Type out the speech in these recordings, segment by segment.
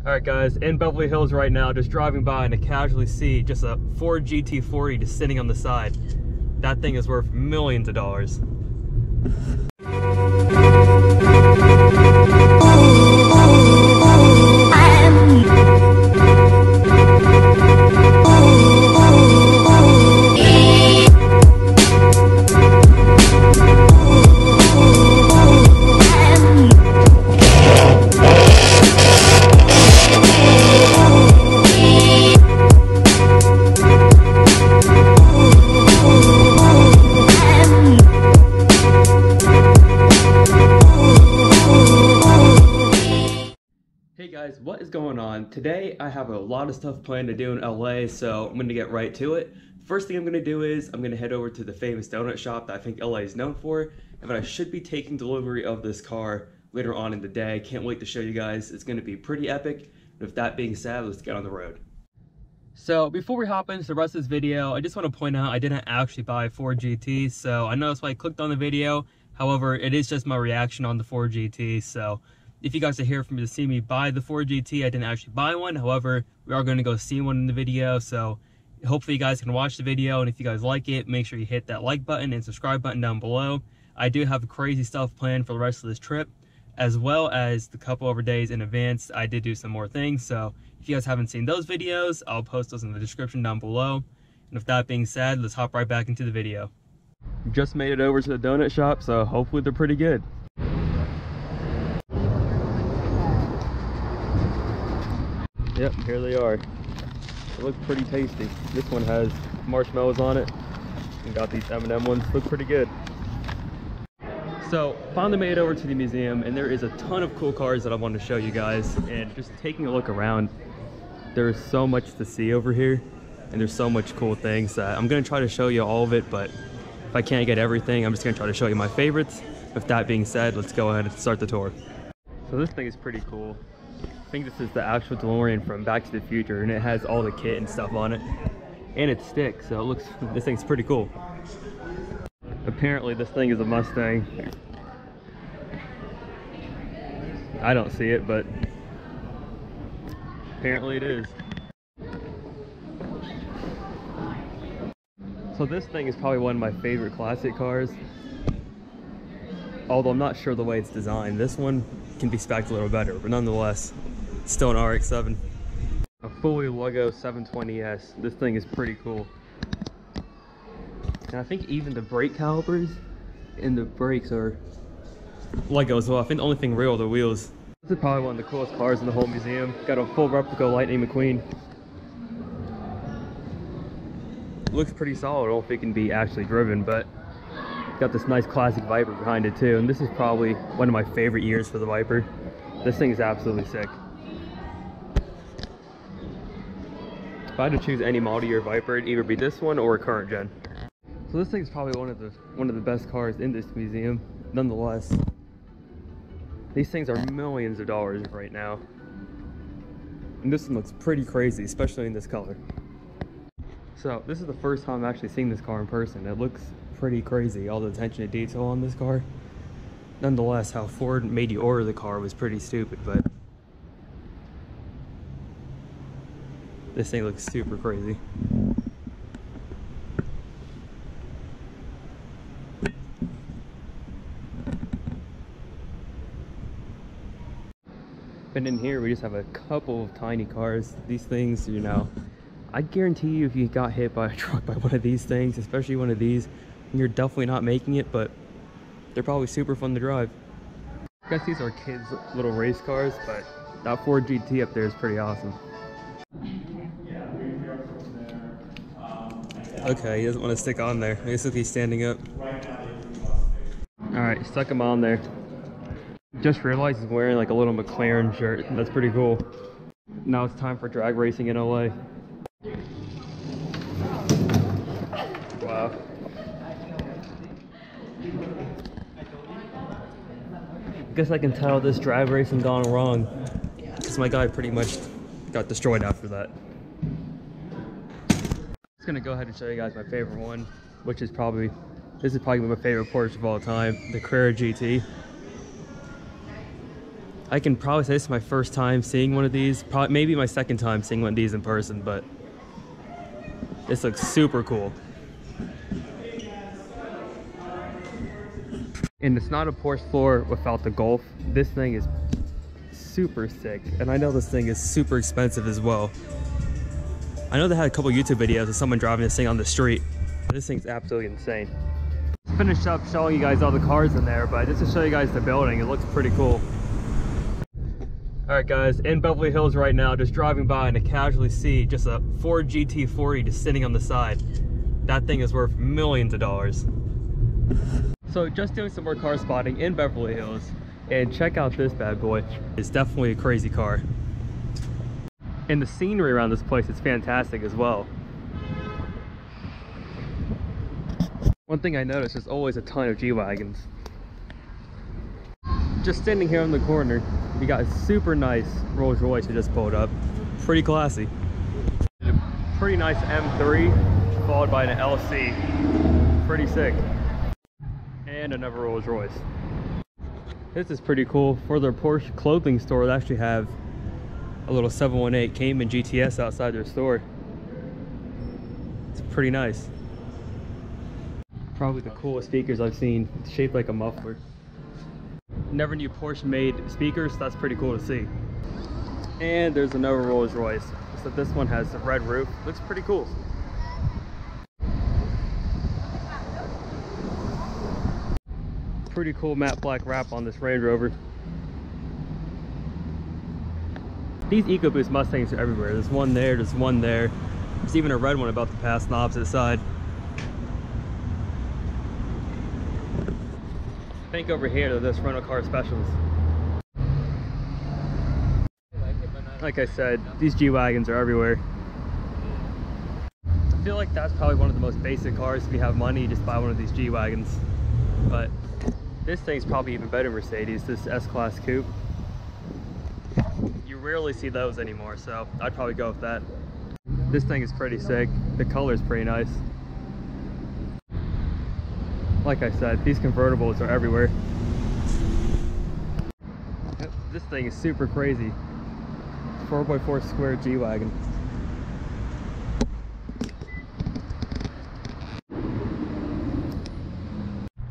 Alright guys, in Beverly Hills right now, just driving by and I casually see just a Ford GT40 just sitting on the side. That thing is worth millions of dollars. Hey guys, what is going on? Today I have a lot of stuff planned to do in LA, so I'm going to get right to it. First thing I'm going to do is I'm going to head over to the famous donut shop that I think LA is known for, and I should be taking delivery of this car later on in the day. Can't wait to show you guys. It's going to be pretty epic. With that being said, let's get on the road. So before we hop into the rest of this video, I just want to point out I didn't actually buy a Ford GT, so I know that's why I clicked on the video. However, it is just my reaction on the Ford GT, so if you guys are here for me to see me buy the Ford GT, I didn't actually buy one. However, we are going to go see one in the video, so hopefully you guys can watch the video, and if you guys like it, make sure you hit that like button and subscribe button down below. I do have crazy stuff planned for the rest of this trip, as well as the couple over days in advance. I did do some more things, so if you guys haven't seen those videos, I'll post those in the description down below. And with that being said, let's hop right back into the video. Just made it over to the donut shop, so hopefully they're pretty good. Yep, here they are. They look pretty tasty. This one has marshmallows on it and got these M&M ones. Look pretty good. So finally made it over to the museum, and there is a ton of cool cars that I want to show you guys. And just taking a look around, there is so much to see over here, and there's so much cool things that I'm going to try to show you all of it, but if I can't get everything, I'm just going to try to show you my favorites. With that being said, let's go ahead and start the tour. So this thing is pretty cool. I think this is the actual DeLorean from Back to the Future, and it has all the kit and stuff on it, and it sticks, so it looks, this thing's pretty cool. Apparently this thing is a Mustang. I don't see it, but apparently it is. So this thing is probably one of my favorite classic cars, although I'm not sure the way it's designed. This one can be spec'd a little better, but nonetheless, it's still an RX-7. A fully Lego 720S. This thing is pretty cool. And I think even the brake calipers and the brakes are Lego as well. I think the only thing real are the wheels. This is probably one of the coolest cars in the whole museum. Got a full replica Lightning McQueen. Looks pretty solid. I don't know if it can be actually driven, but got this nice classic Viper behind it too. And this is probably one of my favorite years for the Viper. This thing is absolutely sick. If I had to choose any model year Viper, it'd either be this one or a current gen. So this thing's probably one of the best cars in this museum. Nonetheless, these things are millions of dollars right now. And this one looks pretty crazy, especially in this color. So this is the first time I've actually seen this car in person. It looks pretty crazy, all the attention to detail on this car. Nonetheless, how Ford made you order the car was pretty stupid, but this thing looks super crazy. And in here we just have a couple of tiny cars. These things, you know, I guarantee you if you got hit by a truck by one of these things, especially one of these, you're definitely not making it, but they're probably super fun to drive. I guess these are kids' little race cars, but that Ford GT up there is pretty awesome. Okay, he doesn't want to stick on there. I guess if he's standing up. Alright, stuck him on there. Just realized he's wearing like a little McLaren shirt. That's pretty cool. Now it's time for drag racing in LA. Wow. I guess I can tell this drag racing gone wrong, because my guy pretty much got destroyed after that. I'm just gonna go ahead and show you guys my favorite one, which is probably, this is probably my favorite Porsche of all time, the Carrera GT. I can probably say this is my first time seeing one of these. Probably, maybe my second time seeing one of these in person, but this looks super cool. And it's not a Porsche floor without the Golf. This thing is super sick, and I know this thing is super expensive as well. I know they had a couple YouTube videos of someone driving this thing on the street. This thing's absolutely insane. Finished up showing you guys all the cars in there, but just to show you guys the building, it looks pretty cool. All right guys, in Beverly Hills right now, just driving by and I casually see just a Ford GT40 just sitting on the side. That thing is worth millions of dollars. So just doing some more car spotting in Beverly Hills, and check out this bad boy. It's definitely a crazy car. And the scenery around this place is fantastic as well. One thing I noticed, there's always a ton of G-Wagons. Just standing here on the corner, we got a super nice Rolls Royce that just pulled up. Pretty classy. A pretty nice M3, followed by an LC. Pretty sick. And another Rolls Royce. This is pretty cool. For their Porsche clothing store, they actually have a little 718 Cayman GTS outside their store. It's pretty nice. Probably the coolest speakers I've seen, shaped like a muffler. Never knew Porsche made speakers, so that's pretty cool to see. And there's another Rolls Royce. So this one has a red roof. Looks pretty cool. Pretty cool matte black wrap on this Range Rover. These EcoBoost Mustangs are everywhere. There's one there, there's one there. There's even a red one about to pass on the opposite side. I think over here they're just rental car specials. Like I said, these G-Wagons are everywhere. I feel like that's probably one of the most basic cars. If you have money, you just buy one of these G-Wagons. But this thing's probably even better than Mercedes, this S-Class Coupe. You rarely see those anymore, so I'd probably go with that. This thing is pretty sick. The color's pretty nice. Like I said, these convertibles are everywhere. Yep, this thing is super crazy. 4x4 square G-Wagon.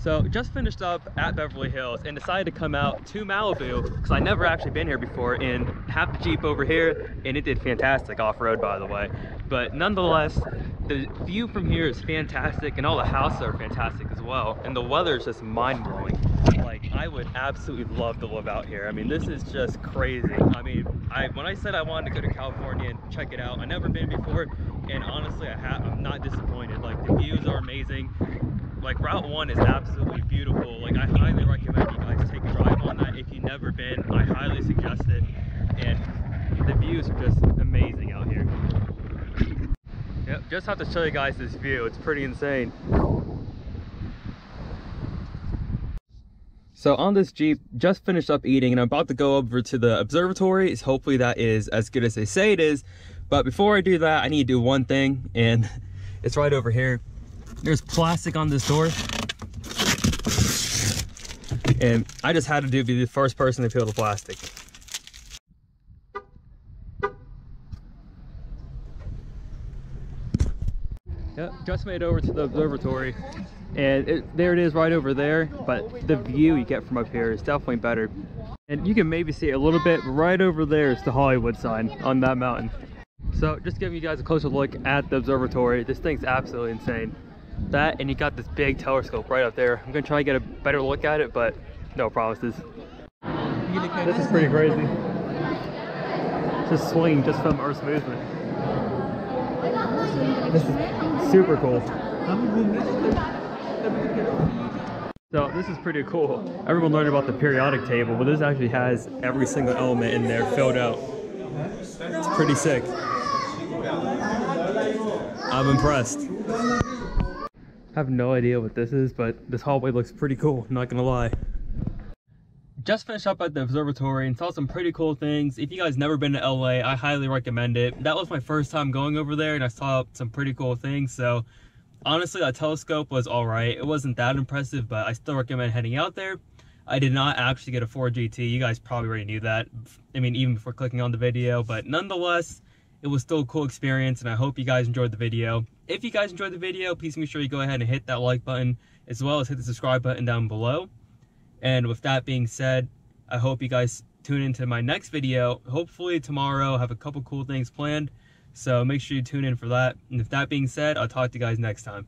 So just finished up at Beverly Hills and decided to come out to Malibu because I never actually been here before, and have the Jeep over here, and it did fantastic off-road, by the way. But nonetheless, the view from here is fantastic, and all the houses are fantastic as well, and the weather is just mind-blowing. Like, I would absolutely love to live out here. I mean, this is just crazy. I mean, when I said I wanted to go to California and check it out, I never been before, and honestly, I'm not disappointed. Like, the views are amazing. Like, Route 1 is absolutely beautiful. Like, I highly recommend you guys take a drive on that. If you've never been, I highly suggest it. And the views are just amazing out here. Yep, just have to show you guys this view. It's pretty insane. So on this Jeep, just finished up eating, and I'm about to go over to the observatory. Hopefully that is as good as they say it is. But before I do that, I need to do one thing, and it's right over here. There's plastic on this door, and I just had to be the first person to peel the plastic. Yep, just made it over to the observatory, and there it is right over there, but the view you get from up here is definitely better. And you can maybe see it a little bit. Right over there is the Hollywood sign on that mountain. So just giving you guys a closer look at the observatory. This thing's absolutely insane. That, and you got this big telescope right up there. I'm gonna try to get a better look at it, but no promises. This is pretty crazy. Just swinging just from Earth's movement. This is super cool. So this is pretty cool. Everyone learned about the periodic table, but this actually has every single element in there filled out. It's pretty sick. I'm impressed. I have no idea what this is, but this hallway looks pretty cool, not gonna lie. Just finished up at the observatory and saw some pretty cool things. If you guys never been to LA, I highly recommend it. That was my first time going over there, and I saw some pretty cool things. So honestly, that telescope was all right. It wasn't that impressive, but I still recommend heading out there. I did not actually get a Ford GT. You guys probably already knew that. I mean, even before clicking on the video, but nonetheless, it was still a cool experience, and I hope you guys enjoyed the video. If you guys enjoyed the video, please make sure you go ahead and hit that like button, as well as hit the subscribe button down below. And with that being said, I hope you guys tune into my next video. Hopefully tomorrow, I have a couple cool things planned, so make sure you tune in for that. And with that being said, I'll talk to you guys next time.